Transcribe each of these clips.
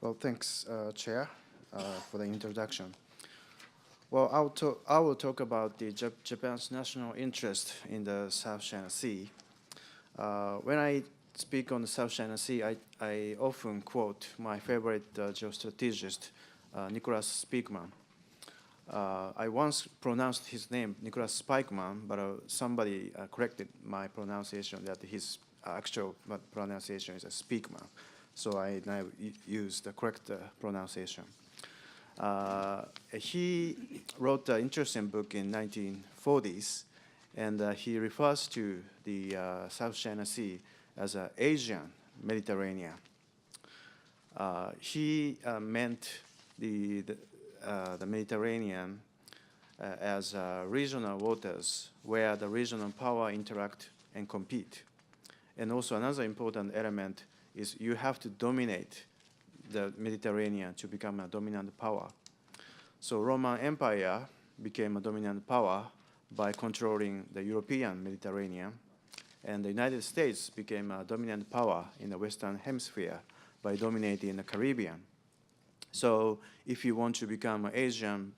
Well, thanks, Chair, for the introduction. Well, I will talk about the Japan's national interest in the South China Sea. When I speak on the South China Sea, I often quote my favorite geostrategist, Nicholas Spiekermann. I once pronounced his name Nicholas Spikeman, but somebody corrected my pronunciation that his actual pronunciation is a Speakman. So I now use the correct pronunciation. He wrote an interesting book in 1940s, and he refers to the South China Sea as an Asian Mediterranean. He meant the Mediterranean as regional waters where the regional power interact and compete. And also another important element is you have to dominate the Mediterranean to become a dominant power. So Roman Empire became a dominant power by controlling the European Mediterranean, and the United States became a dominant power in the Western Hemisphere by dominating the Caribbean. So if you want to become an Asian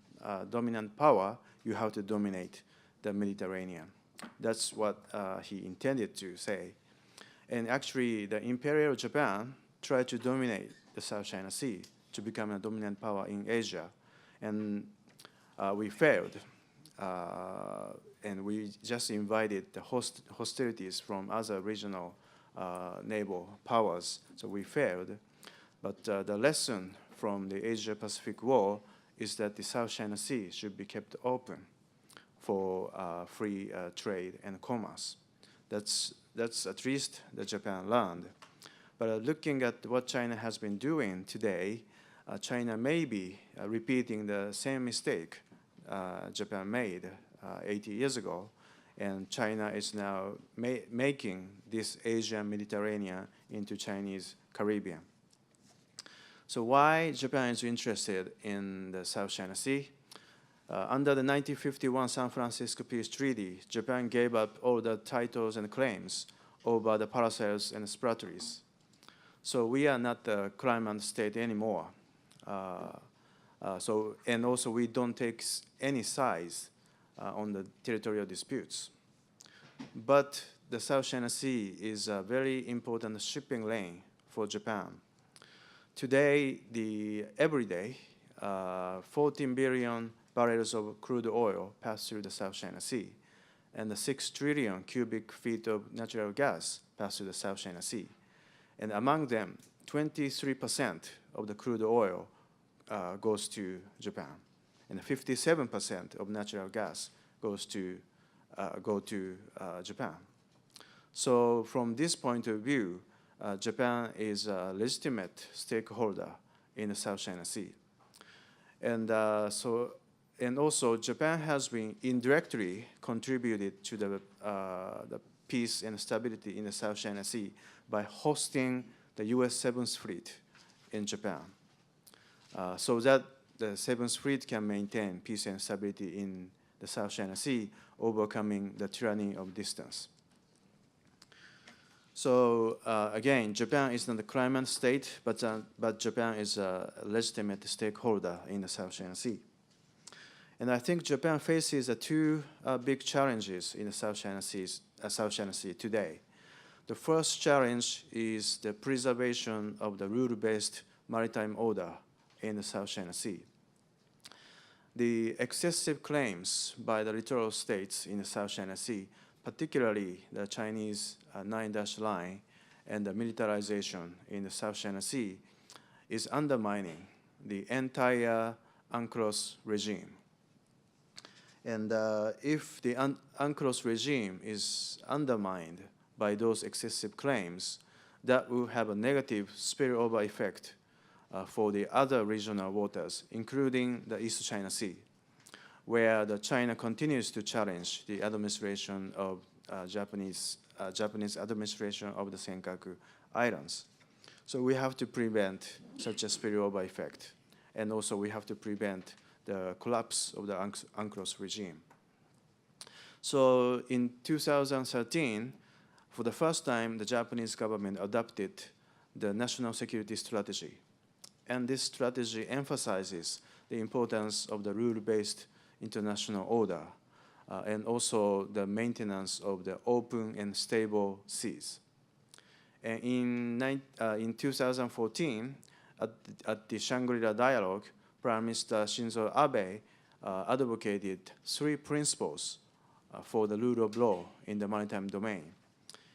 dominant power, you have to dominate the Mediterranean. That's what he intended to say. And actually, the Imperial Japan tried to dominate the South China Sea to become a dominant power in Asia. And we failed. And we just invited the hostilities from other regional naval powers. So we failed. But the lesson from the Asia-Pacific War is that the South China Sea should be kept open for free trade and commerce. That's at least the Japan learned. But looking at what China has been doing today, China may be repeating the same mistake Japan made 80 years ago, and China is now making this Asian Mediterranean into Chinese Caribbean. So why Japan is interested in the South China Sea? Under the 1951 San Francisco Peace Treaty, Japan gave up all the titles and claims over the paracels and spratteries. So we are not the claimant state anymore. And also we don't take any sides on the territorial disputes. But the South China Sea is a very important shipping lane for Japan. Today, every day, 14 billion barrels of crude oil pass through the South China Sea, and the 6 trillion cubic feet of natural gas pass through the South China Sea. And among them, 23% of the crude oil goes to Japan, and 57% of natural gas go to Japan. So from this point of view, Japan is a legitimate stakeholder in the South China Sea. And also Japan has been indirectly contributed to the peace and stability in the South China Sea by hosting the US 7th Fleet in Japan, so that the 7th Fleet can maintain peace and stability in the South China Sea, overcoming the tyranny of distance. So again, Japan is not a claimant state, but Japan is a legitimate stakeholder in the South China Sea. And I think Japan faces two big challenges in the South China Sea today. The first challenge is the preservation of the rule-based maritime order in the South China Sea. The excessive claims by the littoral states in the South China Sea, particularly the Chinese 9-dash line and the militarization in the South China Sea, is undermining the entire UNCLOS regime. And if the UNCLOS regime is undermined by those excessive claims, that will have a negative spillover effect for the other regional waters, including the East China Sea, where China continues to challenge the administration of Japanese administration of the Senkaku Islands. So we have to prevent such a spillover effect, and also we have to prevent the collapse of the UNCLOS regime. So in 2013, for the first time, the Japanese government adopted the national security strategy. And this strategy emphasizes the importance of the rule-based international order and also the maintenance of the open and stable seas. And in 2014, at the Shangri-La Dialogue, Prime Minister Shinzo Abe advocated 3 principles for the rule of law in the maritime domain.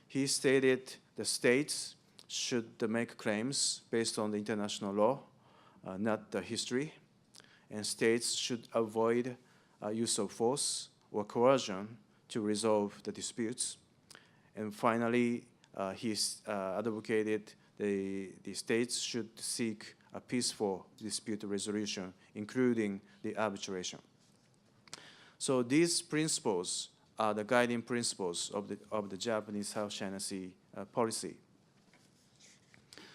He stated the states should make claims based on the international law, not the history, and states should avoid use of force or coercion to resolve the disputes. And finally, he advocated the states should seek a peaceful dispute resolution, including the arbitration. So these principles are the guiding principles of the Japanese South China Sea policy.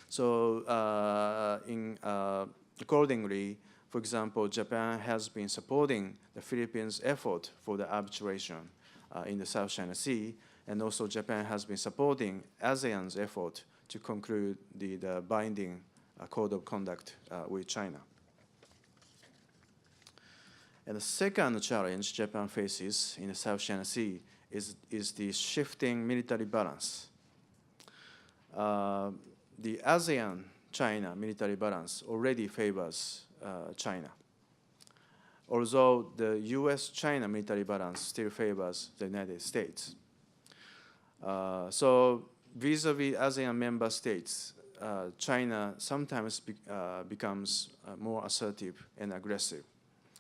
So accordingly, for example, Japan has been supporting the Philippines' effort for the arbitration in the South China Sea, and also Japan has been supporting ASEAN's effort to conclude the binding code of conduct with China. And the second challenge Japan faces in the South China Sea is the shifting military balance. The ASEAN-China military balance already favors China, although the US-China military balance still favors the United States. So vis-a-vis ASEAN member states, China sometimes becomes more assertive and aggressive,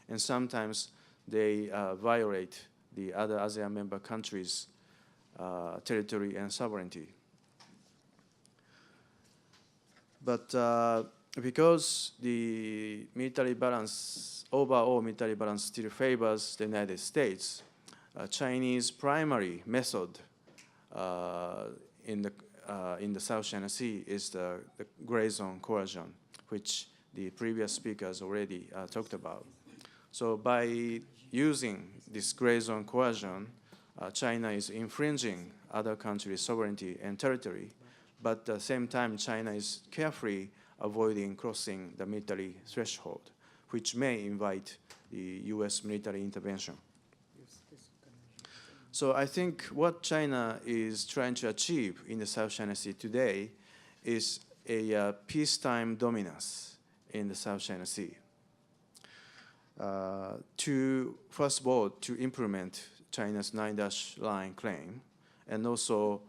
and sometimes they violate the other ASEAN member countries' territory and sovereignty. But because the military balance, overall military balance still favors the United States, Chinese primary method in the South China Sea is the gray zone coercion, which the previous speakers already talked about. So by using this gray zone coercion, China is infringing other countries' sovereignty and territory, but at the same time, China is carefully avoiding crossing the military threshold, which may invite the US military intervention. So I think what China is trying to achieve in the South China Sea today is a peacetime dominance in the South China Sea. First of all, to implement China's 9-dash line claim, and also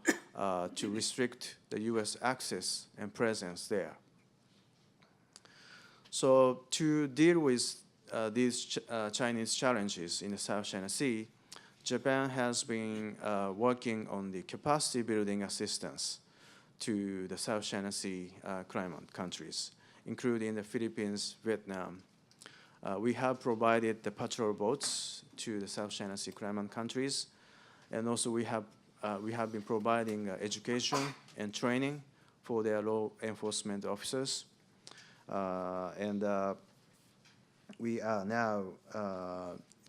to restrict the US access and presence there. So to deal with these Chinese challenges in the South China Sea, Japan has been working on the capacity building assistance to the South China Sea claimant countries, including the Philippines, Vietnam. We have provided the patrol boats to the South China Sea claimant countries, and also we have been providing education and training for their law enforcement officers. And we are now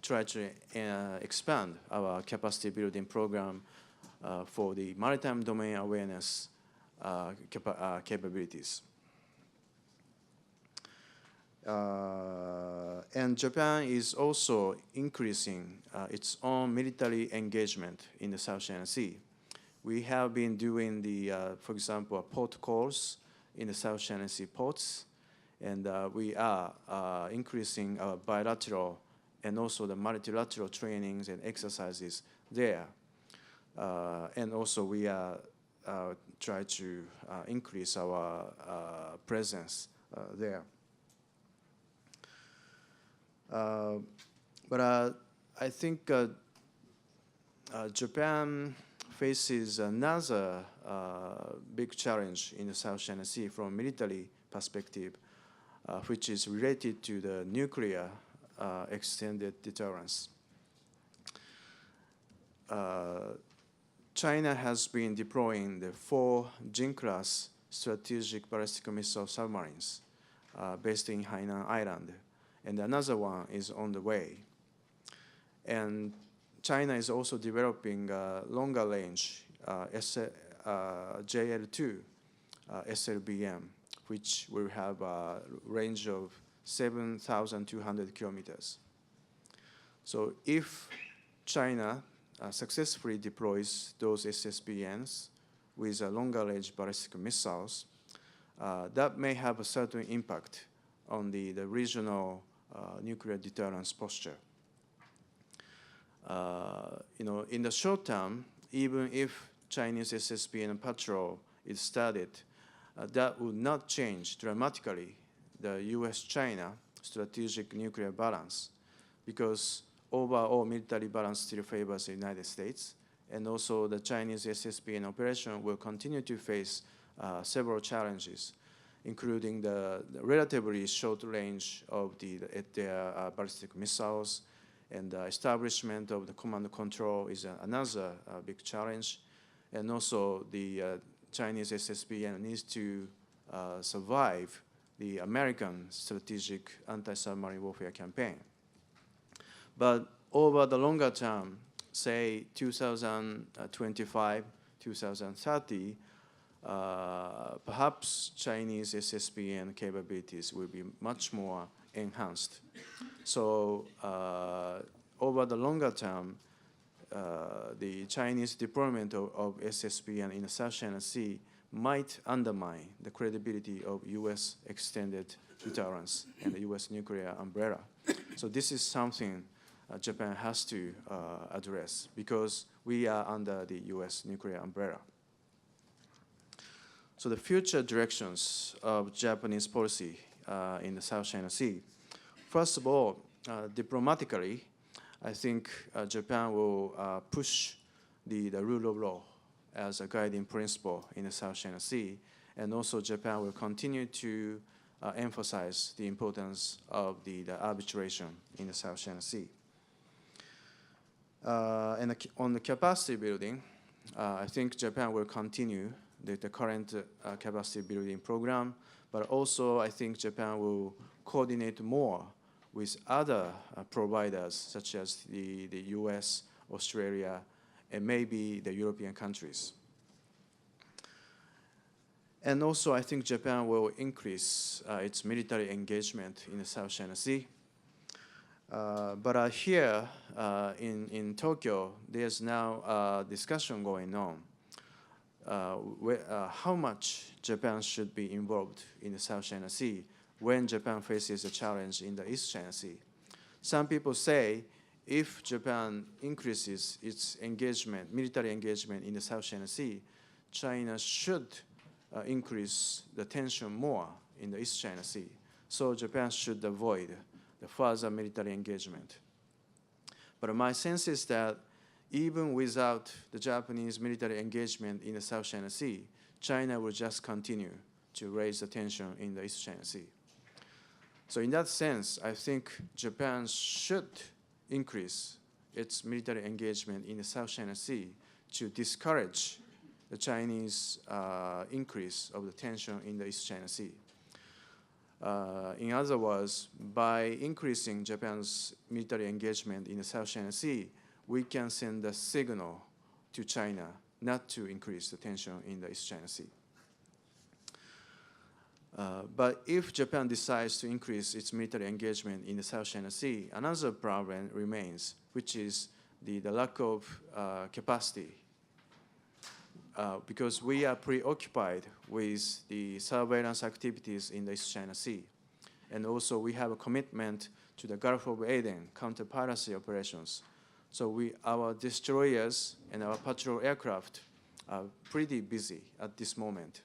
trying to expand our capacity building program for the maritime domain awareness capabilities. And Japan is also increasing its own military engagement in the South China Sea. We have been doing for example, port calls in the South China Sea ports, and we are increasing our bilateral and also the multilateral trainings and exercises there. And also we are trying to increase our presence there. But I think Japan faces another big challenge in the South China Sea from a military perspective, which is related to the nuclear extended deterrence. China has been deploying the 4 Jin-class strategic ballistic missile submarines based in Hainan Island, and another one is on the way. And China is also developing longer range JL2 SLBM, which will have a range of 7,200 kilometers. So if China successfully deploys those SSBNs with longer-range ballistic missiles, that may have a certain impact on the regional nuclear deterrence posture. In the short term, even if Chinese SSBN patrol is started, that would not change dramatically the US-China strategic nuclear balance, because overall military balance still favors the United States, and also the Chinese SSBN operation will continue to face several challenges, including the relatively short range of their ballistic missiles, and the establishment of the command and control is another big challenge. And also the Chinese SSBN needs to survive the American strategic anti-submarine warfare campaign. But over the longer term, say 2025, 2030, perhaps Chinese SSBN capabilities will be much more enhanced. So over the longer term, the Chinese deployment of SSBN in the South China Sea might undermine the credibility of U.S. extended deterrence and the U.S. nuclear umbrella. So this is something Japan has to address, because we are under the U.S. nuclear umbrella. So the future directions of Japanese policy in the South China Sea. First of all, diplomatically, I think Japan will push the rule of law as a guiding principle in the South China Sea, and also Japan will continue to emphasize the importance of the arbitration in the South China Sea. And on the capacity building, I think Japan will continue the current capacity building program, but also I think Japan will coordinate more with other providers, such as the US, Australia, and maybe the European countries. And also I think Japan will increase its military engagement in the South China Sea. But here in Tokyo, there's now a discussion going on how much Japan should be involved in the South China Sea when Japan faces a challenge in the East China Sea. Some people say if Japan increases its engagement, military engagement in the South China Sea, China should increase the tension more in the East China Sea. So Japan should avoid the further military engagement. But my sense is that even without the Japanese military engagement in the South China Sea, China will just continue to raise the tension in the East China Sea. So in that sense, I think Japan should increase its military engagement in the South China Sea to discourage the Chinese increase of the tension in the East China Sea. In other words, by increasing Japan's military engagement in the South China Sea, we can send a signal to China not to increase the tension in the East China Sea. But if Japan decides to increase its military engagement in the South China Sea, another problem remains, which is the lack of capacity. Because we are preoccupied with the surveillance activities in the East China Sea. And also we have a commitment to the Gulf of Aden counter-piracy operations. So our destroyers and our patrol aircraft are pretty busy at this moment.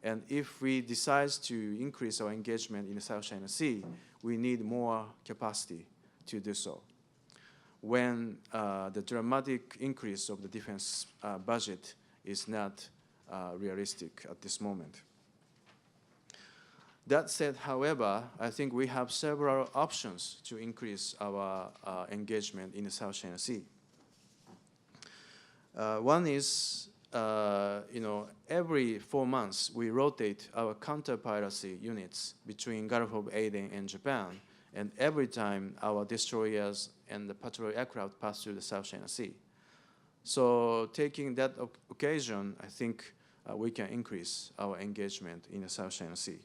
And if we decide to increase our engagement in the South China Sea, we need more capacity to do so. When the dramatic increase of the defense budget is not realistic at this moment. That said, however, I think we have several options to increase our engagement in the South China Sea. One is, every 4 months we rotate our counter-piracy units between Gulf of Aden and Japan, and every time our destroyers and the patrol aircraft pass through the South China Sea. So taking that occasion, I think we can increase our engagement in the South China Sea.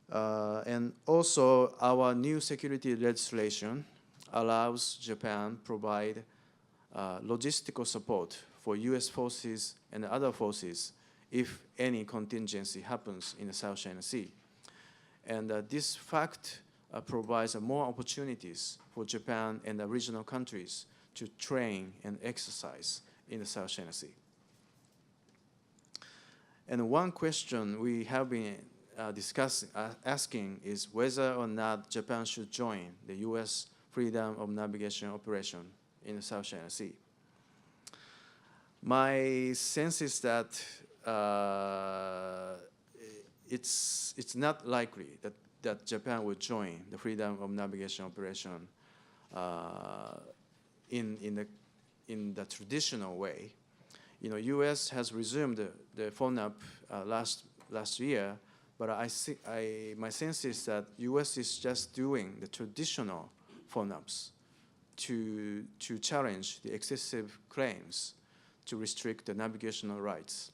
And also, our new security legislation allows Japan provide logistical support for US forces and other forces if any contingency happens in the South China Sea. And this fact provides more opportunities for Japan and the regional countries to train and exercise in the South China Sea. And one question we have been asking is whether or not Japan should join the US freedom of navigation operation in the South China Sea. My sense is that it's not likely that Japan would join the freedom of navigation operation in the traditional way. You know, U.S. has resumed the FONAP last year, but my sense is that U.S. is just doing the traditional FONAPs to challenge the excessive claims to restrict the navigational rights.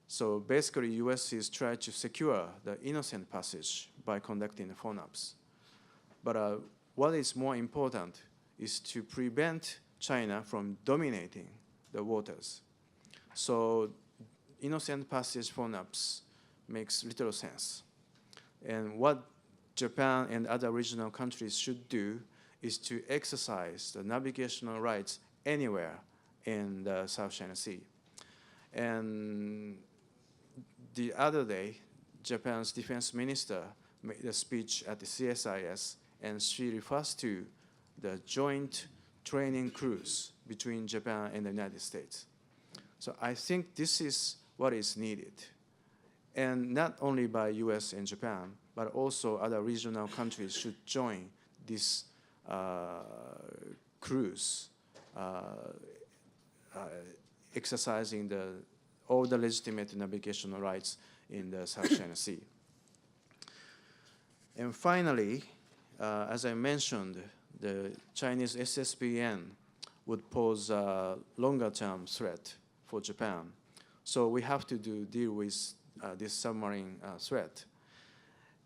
So basically, U.S. is trying to secure the innocent passage by conducting the FONAPs. But what is more important is to prevent China from dominating the waters. So innocent passage FONAPs makes little sense. And what Japan and other regional countries should do is to exercise the navigational rights anywhere in the South China Sea. And the other day, Japan's defense minister made a speech at the CSIS, and she refers to the joint training cruise between Japan and the United States. So I think this is what is needed. And not only by US and Japan, but also other regional countries should join this cruise, exercising all the legitimate navigational rights in the South China Sea. And finally, as I mentioned, the Chinese SSBN would pose a longer-term threat for Japan. So we have to deal with this submarine threat.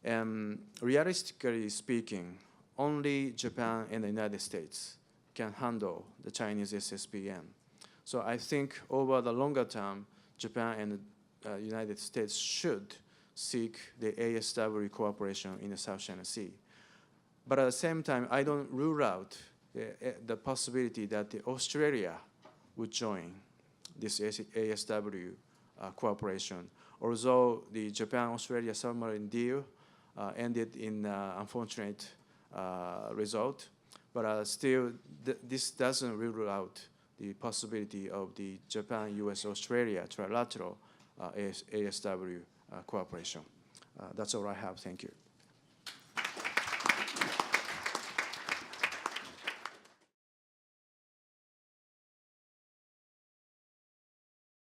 And realistically speaking, only Japan and the United States can handle the Chinese SSBN. So I think over the longer term, Japan and the United States should seek the ASW cooperation in the South China Sea. But at the same time, I don't rule out the possibility that Australia would join this ASW cooperation. Although the Japan-Australia submarine deal ended in unfortunate result, but still this doesn't rule out the possibility of the Japan-US-Australia trilateral ASW cooperation. That's all I have. Thank you.